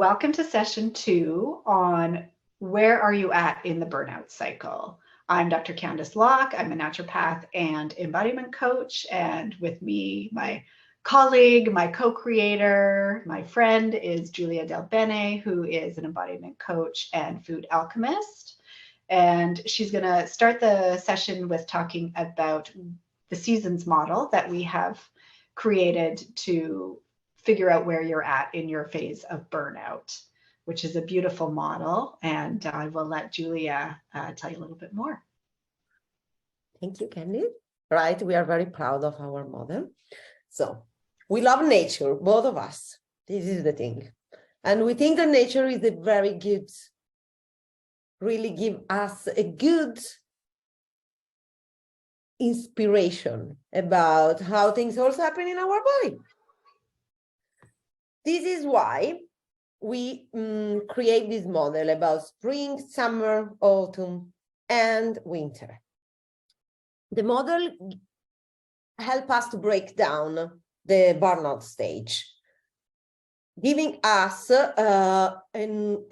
Welcome to session 2 on where are you at in the burnout cycle. I'm Dr. Kandis Lock. I'm a naturopath and embodiment coach. And with me, my colleague, my co-creator, my friend is Giulia Del Bene, who is an embodiment coach and food alchemist. And she's going to start the session with talking about the seasons model that we have created to figure out where you're at in your phase of burnout, which is a beautiful model. And I will let Giulia tell you a little bit more. Thank you, Candy. Right, we are very proud of our model. So we love nature, both of us. This is the thing. And we think that nature is a very good, really give us a good inspiration about how things also happen in our body. This is why we create this model about spring, summer, autumn, and winter. The model helps us to break down the burnout stage, giving us an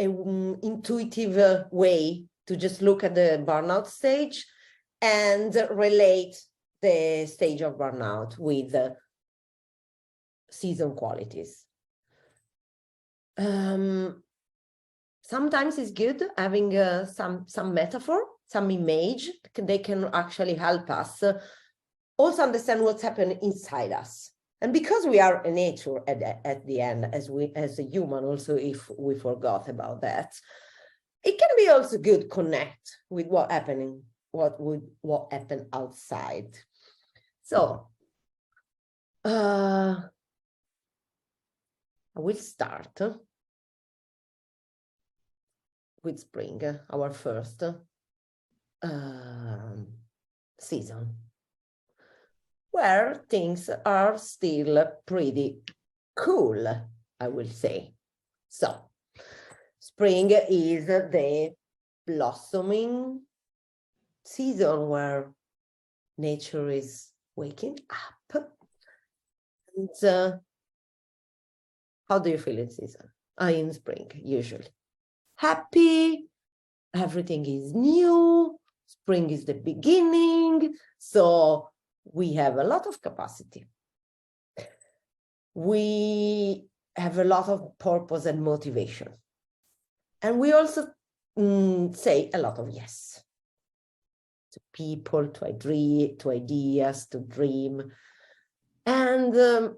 intuitive way to just look at the burnout stage and relate the stage of burnout with season qualities. Sometimes it's good having some metaphor, some image. They can actually help us also understand what's happening inside us. And because we are a nature at the end, as a human, also if we forgot about that, it can be also good connect with what happened outside. So I will start with spring, our first season, where things are still pretty cool, I will say. So spring is the blossoming season where nature is waking up. And how do you feel in season? In spring, usually. Happy, everything is new, spring is the beginning, so we have a lot of capacity. We have a lot of purpose and motivation. And we also say a lot of yes to people, to ideas, to dream. And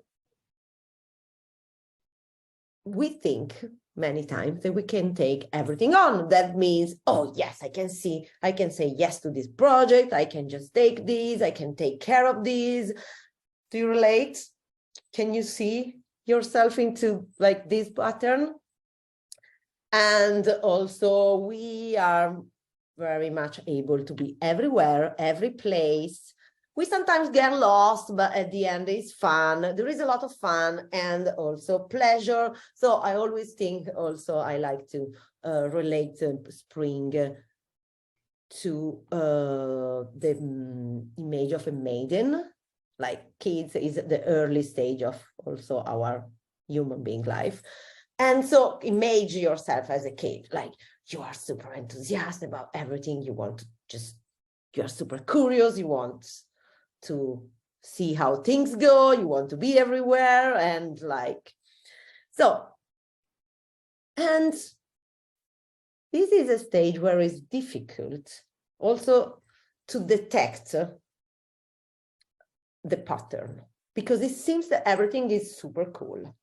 we think many times that we can take everything on. That means, oh yes, I can say yes to this project. I can just take these. I can take care of these. Do you relate? Can you see yourself into like this pattern? And also we are very much able to be everywhere, every place. We sometimes get lost, but at the end it's fun. There is a lot of fun and also pleasure. So I always think also I like to relate spring to the image of a maiden. Like kids is the early stage of also our human being life. And so imagine yourself as a kid, like you are super enthusiastic about everything. You want to you're super curious. You want to see how things go, you want to be everywhere, and like, so, and this is a stage where it's difficult also to detect the pattern, because it seems that everything is super cool.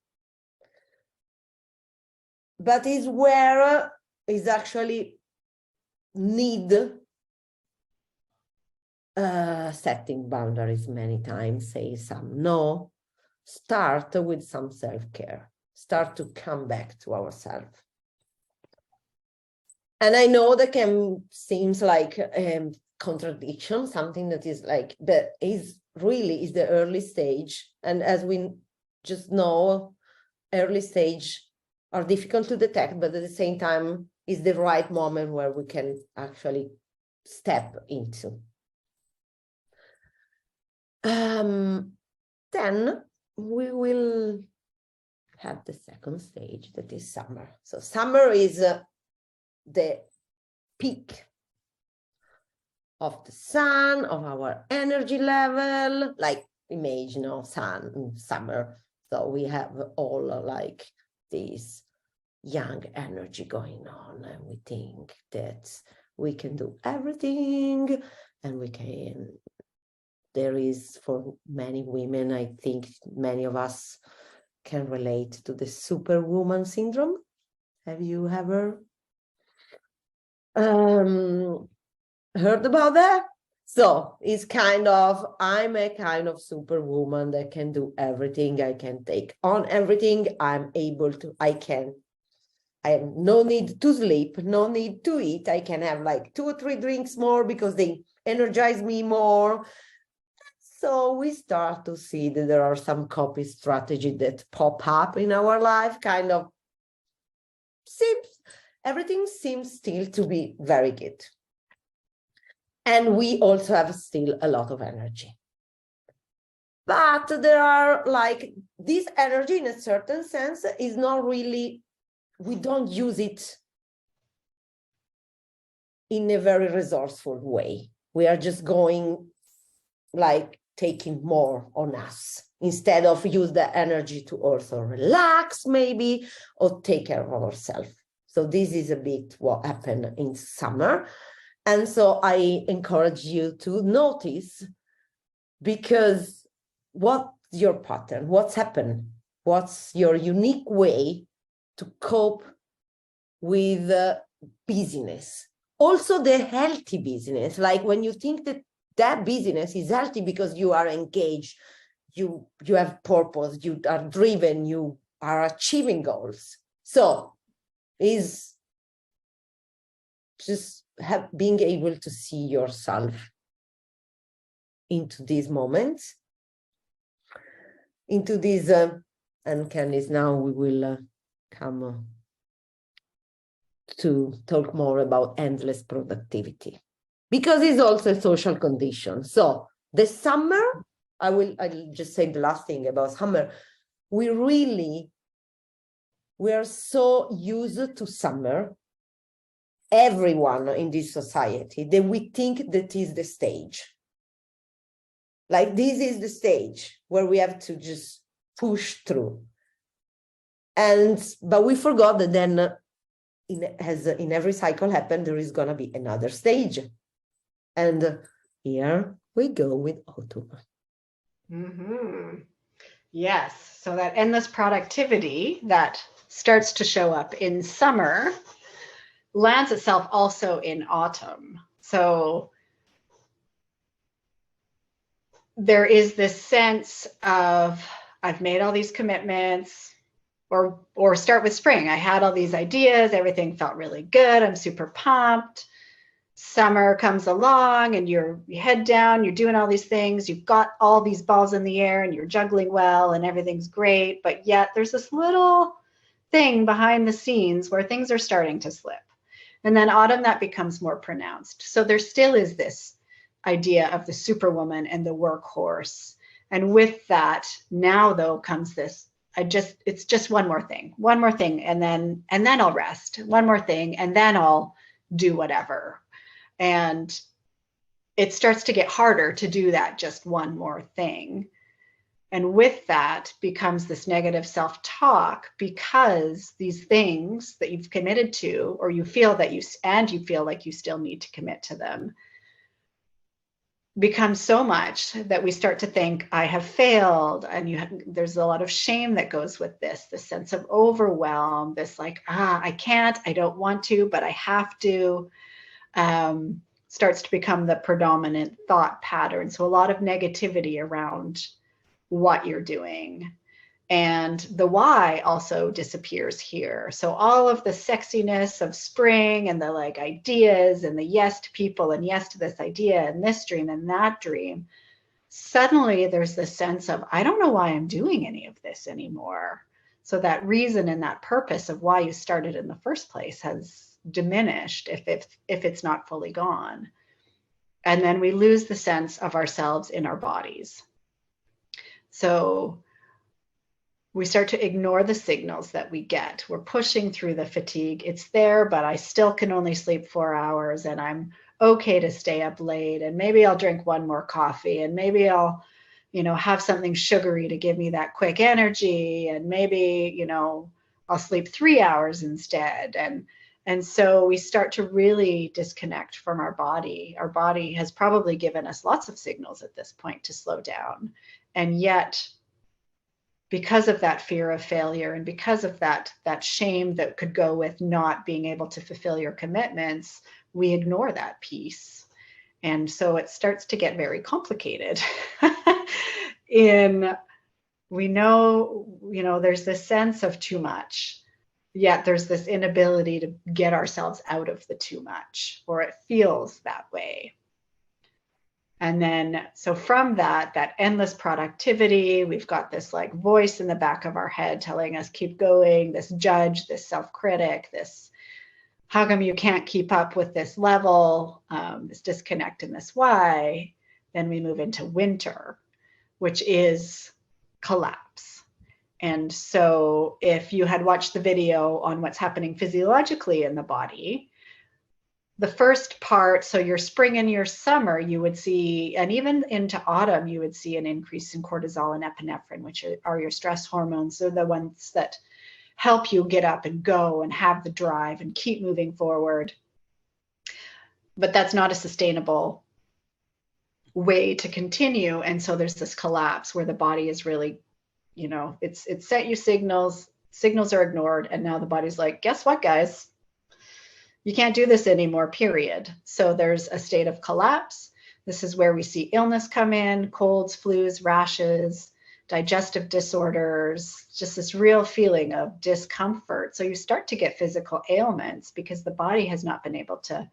But is where is actually need setting boundaries many times, say some no, start with some self-care, start to come back to ourselves. And I know that can seems like a contradiction, something that is like, that is really is the early stage. And as we just know, early stage are difficult to detect, but at the same time is the right moment where we can actually step into. Then we will have the second stage, that is summer. So summer is the peak of the sun, of our energy level, like imagine sun, summer. So we have all like this young energy going on, and we think that we can do everything, and we can. There is, for many women, I think many of us can relate to the superwoman syndrome. Have you ever heard about that? So it's kind of, I'm a kind of superwoman that can do everything. I can take on everything. I'm able to, I have no need to sleep, no need to eat. I can have like 2 or 3 drinks more because they energize me more. So we start to see that there are some coping strategies that pop up in our life, kind of everything seems still to be very good. And we also have still a lot of energy. But there are like, this energy in a certain sense is not really, we don't use it in a very resourceful way. We are just going like taking more on us instead of use the energy to also relax maybe or take care of ourselves. So this is a bit what happened in summer. And so I encourage you to notice, because what's your pattern? What's happened? What's your unique way to cope with busyness? Also the healthy busyness, like when you think that that busyness is healthy because you are engaged, you have purpose, you are driven, you are achieving goals. So is just being able to see yourself into these moments, into these, and Kandis, now we will come to talk more about endless productivity, because it's also a social condition. So the summer, I'll just say the last thing about summer. We are so used to summer, everyone in this society, that we think that is the stage. Like this is the stage where we have to just push through. But we forgot that then as in every cycle happen, there is going to be another stage. And here we go with autumn. Mm-hmm. Yes. So that endless productivity that starts to show up in summer lands itself also in autumn. So there is this sense of, I've made all these commitments, or start with spring. I had all these ideas, everything felt really good, I'm super pumped. Summer comes along and you're head down, you're doing all these things, you've got all these balls in the air and you're juggling well and everything's great, but yet there's this little thing behind the scenes where things are starting to slip. And then autumn, that becomes more pronounced. So there still is this idea of the superwoman and the workhorse. And with that, now though comes this, it's just one more thing, and then I'll rest, one more thing, and then I'll do whatever. And it starts to get harder to do that just one more thing. And with that becomes this negative self-talk, because these things that you've committed to, or you feel like you still need to commit to them, become so much that we start to think, I have failed. And there's a lot of shame that goes with this sense of overwhelm, this like, I can't, I don't want to, but I have to, starts to become the predominant thought pattern. So a lot of negativity around what you're doing. And the why also disappears here. So all of the sexiness of spring and the like ideas and the yes to people and yes to this idea and this dream and that dream, suddenly there's this sense of, I don't know why I'm doing any of this anymore. So that reason and that purpose of why you started in the first place has diminished if it's not fully gone. And then we lose the sense of ourselves in our bodies. So we start to ignore the signals that we get. We're pushing through the fatigue. It's there, but I still can only sleep 4 hours, and I'm okay to stay up late. And maybe I'll drink one more coffee, and maybe I'll, have something sugary to give me that quick energy. And maybe, I'll sleep 3 hours instead. And so we start to really disconnect from our body. Our body has probably given us lots of signals at this point to slow down. And yet, because of that fear of failure and because of that shame that could go with not being able to fulfill your commitments, we ignore that piece. And so it starts to get very complicated. We know, there's this sense of too much, yet there's this inability to get ourselves out of the too much, or it feels that way. And then, so from that endless productivity, we've got this like voice in the back of our head telling us, keep going, this judge, this self-critic, this, how come you can't keep up with this level, this disconnect and this why. Then we move into winter, which is collapse. And so if you had watched the video on what's happening physiologically in the body, the first part, so your spring and your summer, you would see, and even into autumn, you would see an increase in cortisol and epinephrine, which are your stress hormones. They're the ones that help you get up and go and have the drive and keep moving forward. But that's not a sustainable way to continue. And so there's this collapse where the body is really, it's sent you signals are ignored. And now the body's like, guess what, guys? You can't do this anymore, period. So there's a state of collapse. This is where we see illness come in, colds, flus, rashes, digestive disorders, just this real feeling of discomfort. So you start to get physical ailments because the body has not been able to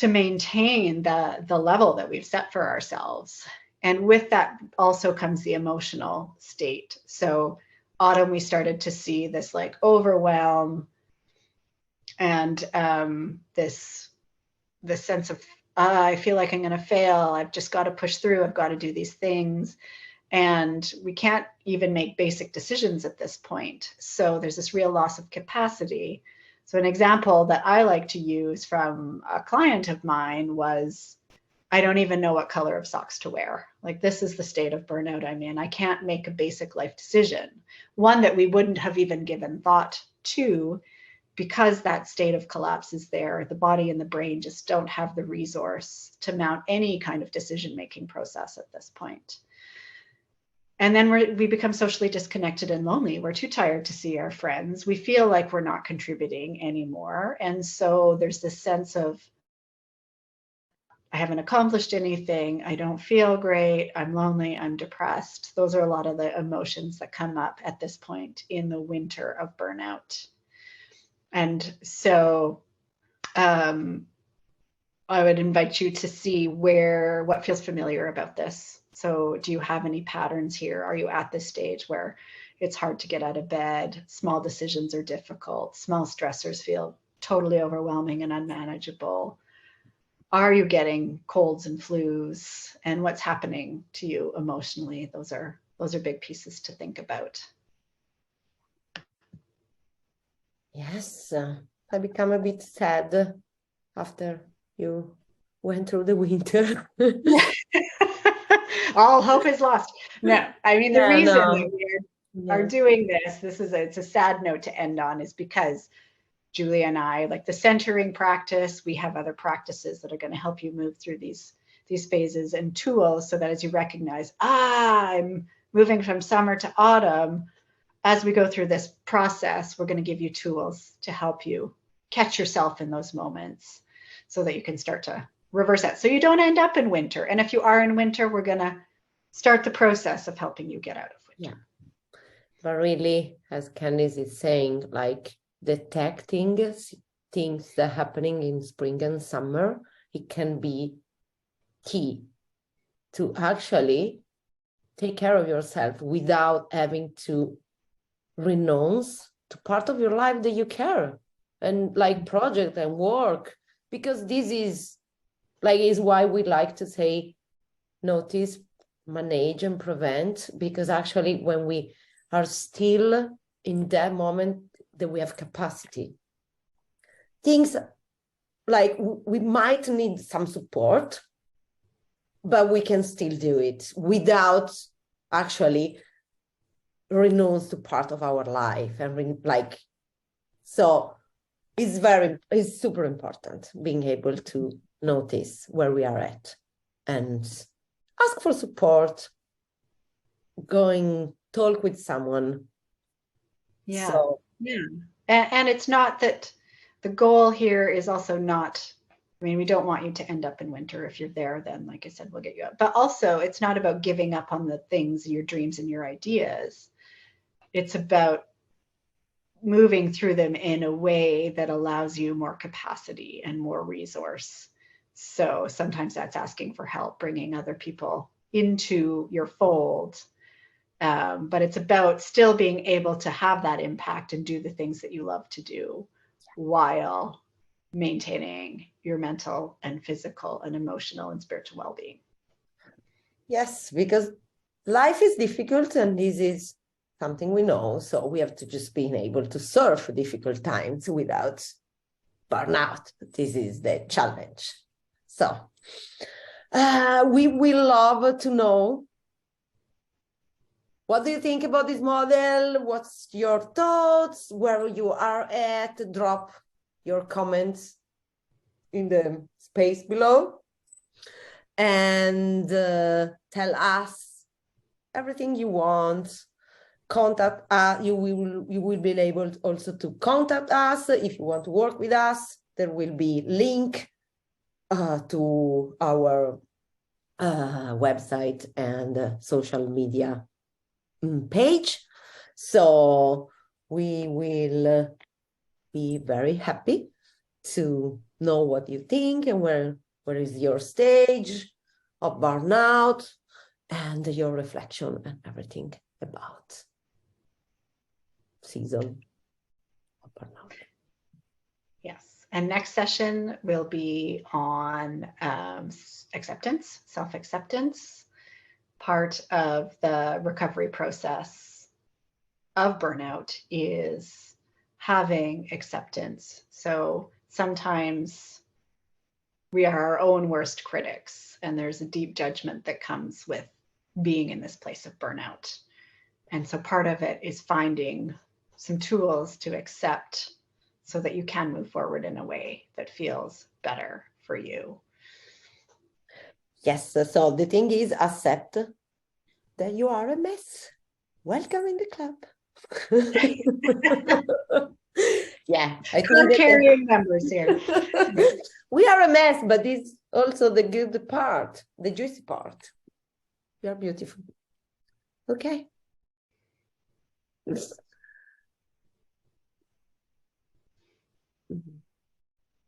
maintain the level that we've set for ourselves. And with that also comes the emotional state. So autumn, we started to see this like overwhelm, and this sense of, I feel like I'm going to fail. I've just got to push through. I've got to do these things. And we can't even make basic decisions at this point. So there's this real loss of capacity. So an example that I like to use from a client of mine was, I don't even know what color of socks to wear. Like, this is the state of burnout I'm in. I can't make a basic life decision, one that we wouldn't have even given thought to, because that state of collapse is there. The body and the brain just don't have the resource to mount any kind of decision-making process at this point. And then we become socially disconnected and lonely. We're too tired to see our friends. We feel like we're not contributing anymore. And so there's this sense of, I haven't accomplished anything. I don't feel great. I'm lonely. I'm depressed. Those are a lot of the emotions that come up at this point in the winter of burnout. And so I would invite you to see what feels familiar about this. So do you have any patterns here? Are you at this stage where it's hard to get out of bed? Small decisions are difficult. Small stressors feel totally overwhelming and unmanageable. Are you getting colds and flus? And what's happening to you emotionally? Those are big pieces to think about. Yes, I become a bit sad after you went through the winter. All hope is lost. No, I mean, the reason that we are doing this it's a sad note to end on, is because Giulia and I, like the centering practice, we have other practices that are going to help you move through these phases and tools, so that as you recognize, I'm moving from summer to autumn, as we go through this process, we're going to give you tools to help you catch yourself in those moments so that you can start to reverse that. So you don't end up in winter. And if you are in winter, we're going to start the process of helping you get out of winter. Yeah. But really, as Kandis is saying, like detecting things that are happening in spring and summer, it can be key to actually take care of yourself without having to renounce to part of your life that you care, and like project and work, because this is why we like to say notice, manage, and prevent, because actually when we are still in that moment that we have capacity. Things like we might need some support, but we can still do it without actually renounce to part of our life. And so it's super important being able to notice where we are at and ask for support, talk with someone. Yeah. So, yeah. And it's not that the goal here is also not, I mean, we don't want you to end up in winter. If you're there, then like I said, we'll get you up. But also it's not about giving up on the things, your dreams and your ideas. It's about moving through them in a way that allows you more capacity and more resource. So sometimes that's asking for help, bringing other people into your fold. But it's about still being able to have that impact and do the things that you love to do while maintaining your mental and physical and emotional and spiritual well-being. Yes, because life is difficult and this is something we know. So we have to just be able to surf difficult times without burnout. This is the challenge. So we will love to know, what do you think about this model? What's your thoughts? Where you are at? Drop your comments in the space below and tell us everything you want. Contact us. You will be able also to contact us if you want to work with us. There will be link to our website and social media page. So we will be very happy to know what you think and where is your stage of burnout and your reflection and everything about season of burnout. Yes. And next session will be on acceptance, self-acceptance. Part of the recovery process of burnout is having acceptance. So sometimes we are our own worst critics, and there's a deep judgment that comes with being in this place of burnout. And so part of it is finding some tools to accept so that you can move forward in a way that feels better for you. Yes, so the thing is, accept that you are a mess. Welcome in the club. Yeah, I think carrying members here. We are a mess, but it's also the good part, the juicy part. You are beautiful. Okay.